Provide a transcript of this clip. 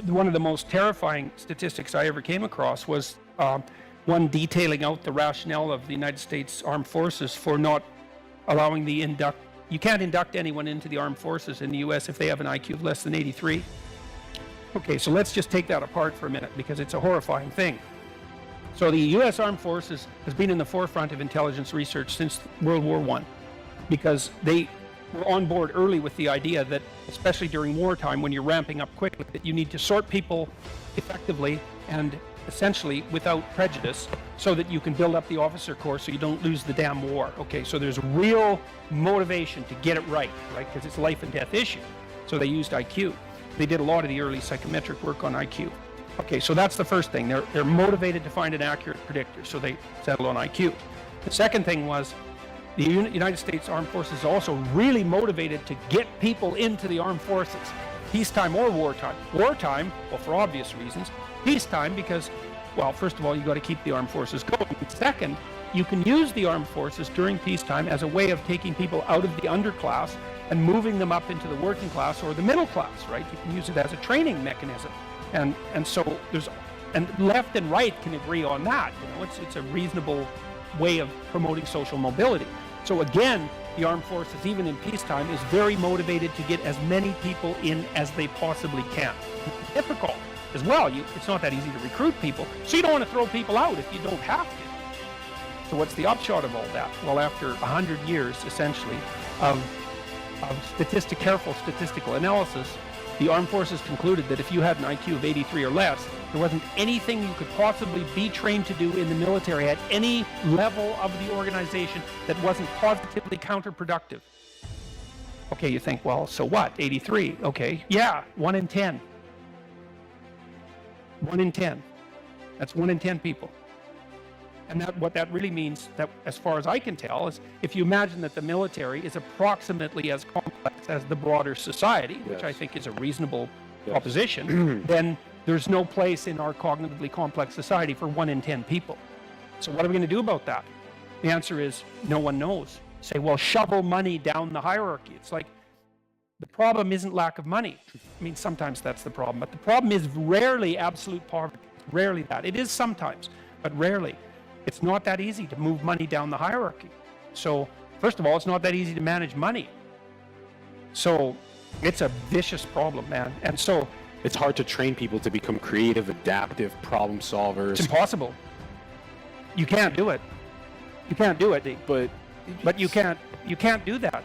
one of the most terrifying statistics I ever came across was one detailing out the rationale of the United States Armed Forces for not allowing you can't induct anyone into the armed forces in the US if they have an IQ of less than 83. Okay, so let's just take that apart for a minute because it's a horrifying thing. So the US Armed Forces has been in the forefront of intelligence research since World War I because they were on board early with the idea that, especially during wartime when you're ramping up quickly, that you need to sort people effectively and essentially without prejudice so that you can build up the officer corps so you don't lose the damn war. Okay, so there's real motivation to get it right, because it's a life and death issue. So they used IQ. They did a lot of the early psychometric work on IQ. Okay, so that's the first thing. They're motivated to find an accurate predictor, so they settle on IQ. The second thing was the United States Armed Forces is also really motivated to get people into the armed forces, peacetime or wartime. Wartime, well, for obvious reasons. Peacetime because, well, first of all, you got to keep the armed forces going. Second, you can use the armed forces during peacetime as a way of taking people out of the underclass and moving them up into the working class or the middle class, right? You can use it as a training mechanism. And so and left and right can agree on that. It's a reasonable way of promoting social mobility. So again, the armed forces, even in peacetime, is very motivated to get as many people in as they possibly can. It's difficult as well. It's not that easy to recruit people, so you don't want to throw people out if you don't have to. So what's the upshot of all that? Well, after 100 years, essentially, of careful statistical analysis, the armed forces concluded that if you had an IQ of 83 or less, there wasn't anything you could possibly be trained to do in the military at any level of the organization that wasn't positively counterproductive. Okay, you think, well, so what? 83, okay. Yeah, 1 in 10. 1 in 10. That's 1 in 10 people. And what that really means, that as far as I can tell, is if you imagine that the military is approximately as complex as the broader society, which I think is a reasonable proposition, then there's no place in our cognitively complex society for 1 in 10 people. So what are we going to do about that? The answer is no one knows. Say, well, shovel money down the hierarchy. It's like, the problem isn't lack of money. I mean, sometimes that's the problem, but the problem is rarely absolute poverty. Rarely that. It is sometimes, but rarely. It's not that easy to move money down the hierarchy. So, first of all, it's not that easy to manage money. So, it's a vicious problem, man. And so, it's hard to train people to become creative, adaptive, problem solvers. It's impossible. You can't do it. You can't do it. But you can't do that.